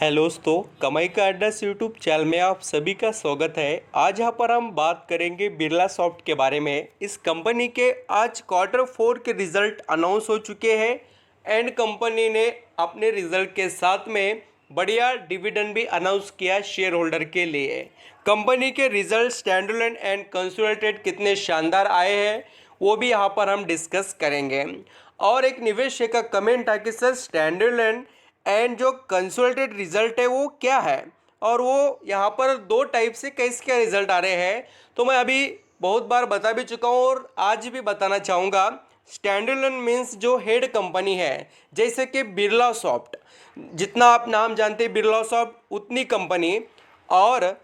Hello दोस्तों, कमाई का अड्डा यूट्यूब चैनल में आप सभी का स्वागत है। आज यहाँ पर हम बात करेंगे बिरला सॉफ्ट के बारे में। इस कंपनी के आज क्वार्टर 4 के रिज़ल्ट अनाउंस हो चुके हैं एंड कंपनी ने अपने रिज़ल्ट के साथ में बढ़िया डिविडेंड भी अनाउंस किया शेयर होल्डर के लिए। कंपनी के रिज़ल्ट स्टैंडअलोन एंड कंसोलिडेटेड कितने शानदार आए हैं वो भी यहाँ पर हम डिस्कस करेंगे। और एक निवेशक का कमेंट था कि सर स्टैंडअलोन एंड जो कंसोलिडेटेड रिजल्ट है वो क्या है, और वो यहाँ पर दो टाइप से कैसे क्या रिजल्ट आ रहे हैं। तो मैं अभी बहुत बार बता भी चुका हूँ और आज भी बताना चाहूँगा। स्टैंडअलोन मीन्स जो हेड कंपनी है, जैसे कि बिरला सॉफ्ट, जितना आप नाम जानते हैं बिरला सॉफ्ट उतनी कंपनी। और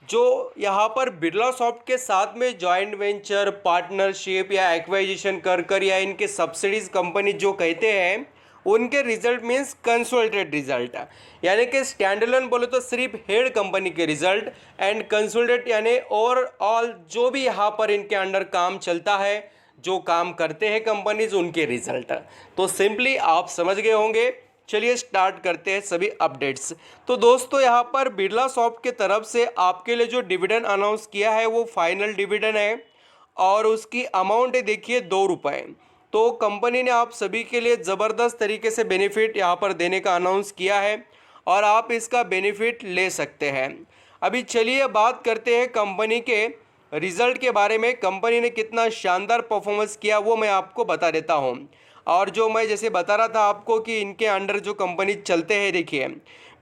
जो यहाँ पर बिरला सॉफ्ट के साथ में जॉइंट वेंचर पार्टनरशिप या एक्वाइजिशन कर कर या इनके सब्सिडीज कंपनी जो कहते हैं उनके रिजल्ट मीन्स कंसोलिडेटेड रिजल्ट। यानी कि स्टैंडअलोन बोले तो सिर्फ हेड कंपनी के रिजल्ट एंड कंसोलिडेटेड यानी ओवरऑल जो भी यहाँ पर इनके अंडर काम चलता है, जो काम करते हैं कंपनीज, उनके रिजल्ट। तो सिंपली आप समझ गए होंगे। चलिए स्टार्ट करते हैं सभी अपडेट्स। तो दोस्तों यहाँ पर बिरला सॉफ्ट के तरफ से आपके लिए जो डिविडेंड अनाउंस किया है वो फाइनल डिविडेंड है और उसकी अमाउंट है देखिए 2 रुपये। तो कंपनी ने आप सभी के लिए ज़बरदस्त तरीके से बेनिफिट यहाँ पर देने का अनाउंस किया है और आप इसका बेनिफिट ले सकते हैं। अभी चलिए बात करते हैं कंपनी के रिज़ल्ट के बारे में। कंपनी ने कितना शानदार परफॉर्मेंस किया वो मैं आपको बता देता हूँ। और जो मैं जैसे बता रहा था आपको कि इनके अंडर जो कंपनी चलते हैं, देखिए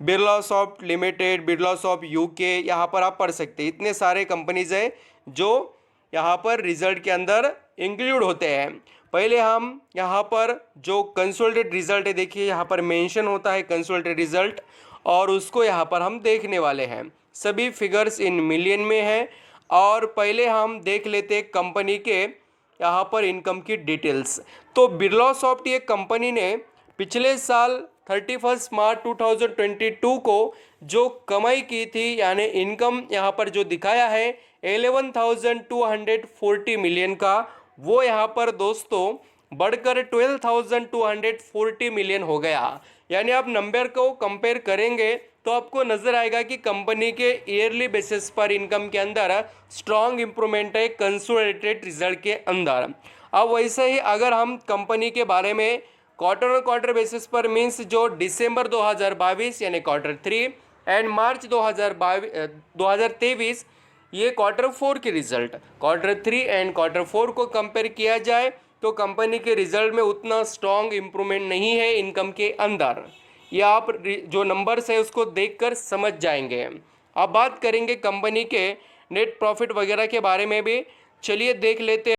Birla soft limited, Birla soft UK, यहाँ पर आप पढ़ सकते हैं। इतने सारे कंपनीज हैं जो यहाँ पर रिज़ल्ट के अंदर इंक्लूड होते हैं। पहले हम यहाँ पर जो कंसोलिडेटेड रिज़ल्ट है, देखिए यहाँ पर मेंशन होता है कंसोलिडेटेड रिज़ल्ट, और उसको यहाँ पर हम देखने वाले हैं। सभी फिगर्स इन मिलियन में हैं। और पहले हम देख लेते हैं कंपनी के यहाँ पर इनकम की डिटेल्स। तो बिरला सॉफ्ट ये कंपनी ने पिछले साल 31 मार्च 2022 को जो कमाई की थी, यानी इनकम यहाँ पर जो दिखाया है 11,240 मिलियन का, वो यहाँ पर दोस्तों बढ़कर 12,240 मिलियन हो गया। यानी आप नंबर को कंपेयर करेंगे तो आपको नज़र आएगा कि कंपनी के ईयरली बेसिस पर इनकम के अंदर स्ट्रॉन्ग इंप्रूवमेंट है कंसोलिडेटेड रिजल्ट के अंदर। अब वैसे ही अगर हम कंपनी के बारे में क्वार्टर ऑन क्वार्टर बेसिस पर मीन्स जो दिसंबर 2022 यानी Q3 एंड मार्च 2023 ये Q4 के रिजल्ट, Q3 एंड Q4 को कंपेयर किया जाए तो कंपनी के रिजल्ट में उतना स्ट्रॉन्ग इंप्रूवमेंट नहीं है इनकम के अंदर। ये आप जो नंबर्स है उसको देखकर समझ जाएंगे। अब बात करेंगे कंपनी के नेट प्रॉफिट वगैरह के बारे में भी। चलिए देख लेते हैं।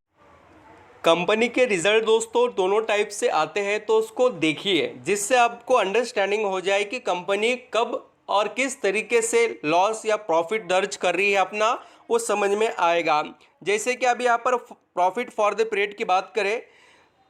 कंपनी के रिजल्ट दोस्तों दोनों टाइप से आते हैं, तो उसको देखिए जिससे आपको अंडरस्टैंडिंग हो जाए कि कंपनी कब और किस तरीके से लॉस या प्रॉफिट दर्ज कर रही है अपना, वो समझ में आएगा। जैसे कि अभी यहाँ पर प्रॉफिट फॉर द पीरियड की बात करें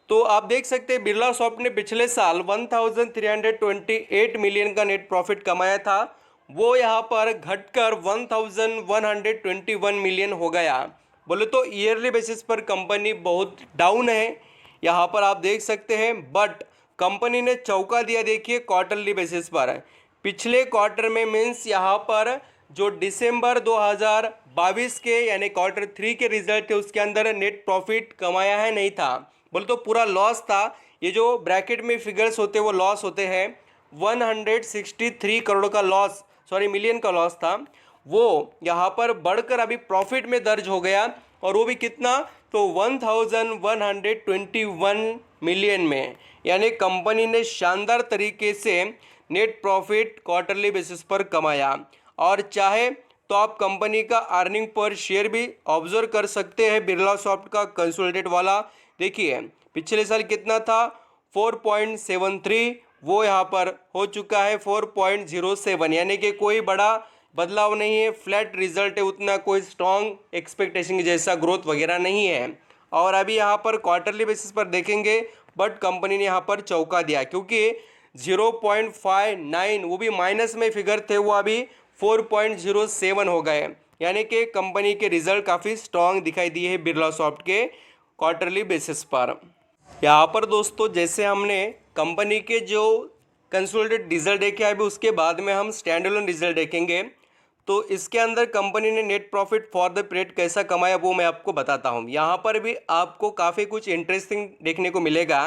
तो आप देख सकते हैं बिरला सॉफ्ट ने पिछले साल 1328 मिलियन का नेट प्रॉफिट कमाया था, वो यहाँ पर घटकर 1121 मिलियन हो गया। बोले तो ईयरली बेसिस पर कंपनी बहुत डाउन है, यहाँ पर आप देख सकते हैं। बट कंपनी ने चौका दिया देखिए क्वार्टरली बेसिस पर। पिछले क्वार्टर में मीन्स यहाँ पर जो दिसंबर 2022 के यानी Q3 के रिजल्ट थे उसके अंदर नेट प्रॉफिट कमाया है नहीं था, बोले तो पूरा लॉस था। ये जो ब्रैकेट में फिगर्स होते हैं वो लॉस होते हैं। 163 करोड़ का लॉस, सॉरी मिलियन का लॉस था, वो यहाँ पर बढ़कर अभी प्रॉफिट में दर्ज हो गया, और वो भी कितना, तो 1121 मिलियन में। यानी कंपनी ने शानदार तरीके से नेट प्रॉफिट क्वार्टरली बेसिस पर कमाया। और चाहे तो आप कंपनी का अर्निंग पर शेयर भी ऑब्जर्व कर सकते हैं बिरला सॉफ्ट का कंसोलिडेटेड वाला। देखिए पिछले साल कितना था 4.73, वो यहाँ पर हो चुका है 4.07, यानी कि कोई बड़ा बदलाव नहीं है, फ्लैट रिजल्ट है, उतना कोई स्ट्रॉन्ग एक्सपेक्टेशन जैसा ग्रोथ वगैरह नहीं है। और अभी यहाँ पर क्वार्टरली बेसिस पर देखेंगे बट कंपनी ने यहाँ पर चौका दिया, क्योंकि 0.59 वो भी माइनस में फिगर थे, वो अभी 4.07 हो गए। यानी कि कंपनी के रिजल्ट काफ़ी स्ट्रॉन्ग दिखाई दिए हैं बिरला सॉफ्ट के क्वार्टरली बेसिस पर। यहाँ पर दोस्तों जैसे हमने कंपनी के जो कंसोलिडेटेड रिजल्ट देखे अभी, उसके बाद में हम स्टैंड अलोन रिजल्ट देखेंगे। तो इसके अंदर कंपनी ने net profit for the period कैसा कमाया वो मैं आपको बताता हूँ। यहाँ पर भी आपको काफ़ी कुछ इंटरेस्टिंग देखने को मिलेगा।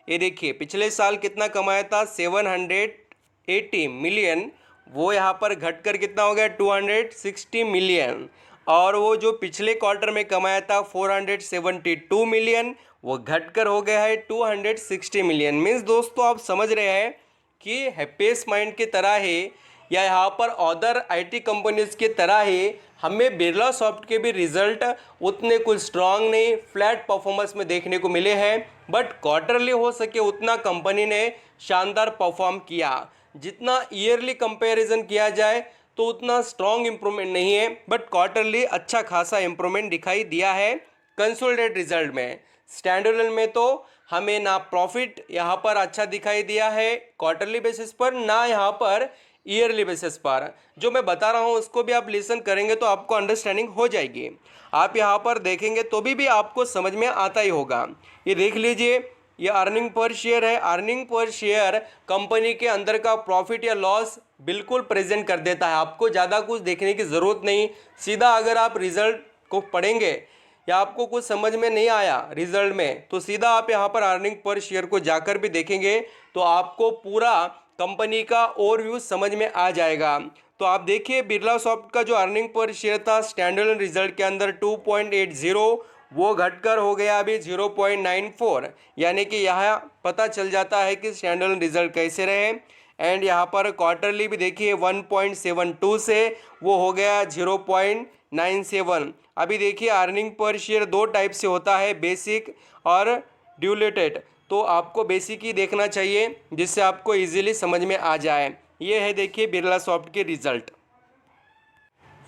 ये देखिए पिछले साल कितना कमाया था, 780 मिलियन, वो यहाँ पर घटकर कितना हो गया 260 मिलियन। और वो जो पिछले क्वार्टर में कमाया था 472 मिलियन, वो घटकर हो गया है 260 मिलियन। मीन्स दोस्तों आप समझ रहे हैं कि हैप्पीएस्ट माइंड की तरह ही या यहाँ पर अदर आईटी कंपनीज की तरह ही हमें बिरला सॉफ्ट के भी रिजल्ट उतने कुछ स्ट्रांग नहीं, फ्लैट परफॉर्मेंस में देखने को मिले हैं। बट क्वार्टरली हो सके उतना कंपनी ने शानदार परफॉर्म किया। जितना ईयरली कंपैरिजन किया जाए तो उतना स्ट्रांग इंप्रूवमेंट नहीं है, बट क्वार्टरली अच्छा खासा इंप्रूवमेंट दिखाई दिया है कंसोलिडेटेड रिजल्ट में। स्टैंडअलोन में तो हमें ना प्रॉफिट यहाँ पर अच्छा दिखाई दिया है क्वार्टरली बेसिस पर, ना यहाँ पर ईयरली बेसिस पर। जो मैं बता रहा हूँ उसको भी आप लिसन करेंगे तो आपको अंडरस्टैंडिंग हो जाएगी। आप यहाँ पर देखेंगे तो भी आपको समझ में आता ही होगा। ये देख लीजिए, ये अर्निंग पर शेयर है। अर्निंग पर शेयर कंपनी के अंदर का प्रॉफिट या लॉस बिल्कुल प्रेजेंट कर देता है, आपको ज़्यादा कुछ देखने की ज़रूरत नहीं। सीधा अगर आप रिजल्ट को पढ़ेंगे या आपको कुछ समझ में नहीं आया रिजल्ट में, तो सीधा आप यहाँ पर अर्निंग पर शेयर को जाकर भी देखेंगे तो आपको पूरा कंपनी का ओवरव्यू समझ में आ जाएगा। तो आप देखिए बिरला सॉफ्ट का जो अर्निंग पर शेयर था स्टैंडअलोन रिजल्ट के अंदर 2.80, वो घटकर हो गया अभी 0.94। यानी कि यहाँ पता चल जाता है कि स्टैंडअलोन रिजल्ट कैसे रहे। एंड यहाँ पर क्वार्टरली भी देखिए 1.72 से वो हो गया 0.97। अभी देखिए अर्निंग पर शेयर दो टाइप से होता है, बेसिक और ड्यूलेटेड। तो आपको बेसिक ही देखना चाहिए जिससे आपको इजीली समझ में आ जाए। ये है देखिए बिरला सॉफ्ट के रिजल्ट।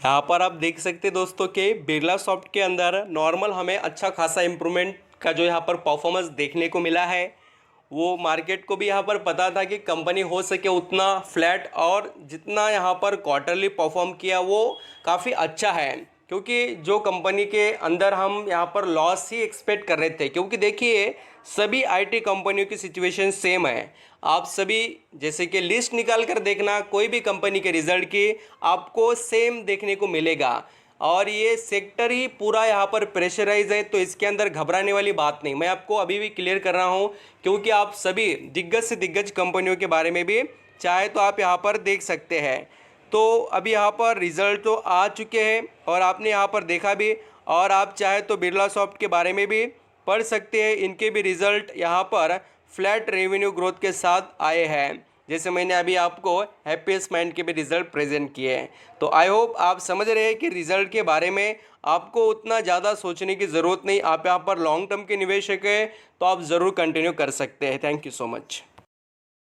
यहाँ पर आप देख सकते हैं दोस्तों कि बिरला सॉफ्ट के अंदर नॉर्मल हमें अच्छा खासा इम्प्रूवमेंट का जो यहाँ पर परफॉर्मेंस देखने को मिला है। वो मार्केट को भी यहाँ पर पता था कि कंपनी हो सके उतना फ्लैट, और जितना यहाँ पर क्वार्टरली परफॉर्म किया वो काफ़ी अच्छा है। क्योंकि जो कंपनी के अंदर हम यहाँ पर लॉस ही एक्सपेक्ट कर रहे थे, क्योंकि देखिए सभी आईटी कंपनियों की सिचुएशन सेम है। आप सभी जैसे कि लिस्ट निकाल कर देखना कोई भी कंपनी के रिजल्ट की, आपको सेम देखने को मिलेगा। और ये सेक्टर ही पूरा यहाँ पर प्रेशराइज है, तो इसके अंदर घबराने वाली बात नहीं। मैं आपको अभी भी क्लियर कर रहा हूँ, क्योंकि आप सभी दिग्गज से दिग्गज कंपनियों के बारे में भी चाहे तो आप यहाँ पर देख सकते हैं। तो अभी यहाँ पर रिज़ल्ट तो आ चुके हैं और आपने यहाँ पर देखा भी, और आप चाहे तो बिरला सॉफ्ट के बारे में भी पढ़ सकते हैं। इनके भी रिज़ल्ट यहाँ पर फ्लैट रेवेन्यू ग्रोथ के साथ आए हैं, जैसे मैंने अभी आपको हैप्पीएस्ट माइंड के भी रिज़ल्ट प्रेजेंट किए हैं। तो आई होप आप समझ रहे हैं कि रिज़ल्ट के बारे में आपको उतना ज़्यादा सोचने की ज़रूरत नहीं। आप यहाँ पर लॉन्ग टर्म के निवेशक हैं तो आप ज़रूर कंटिन्यू कर सकते हैं। Thank you so much.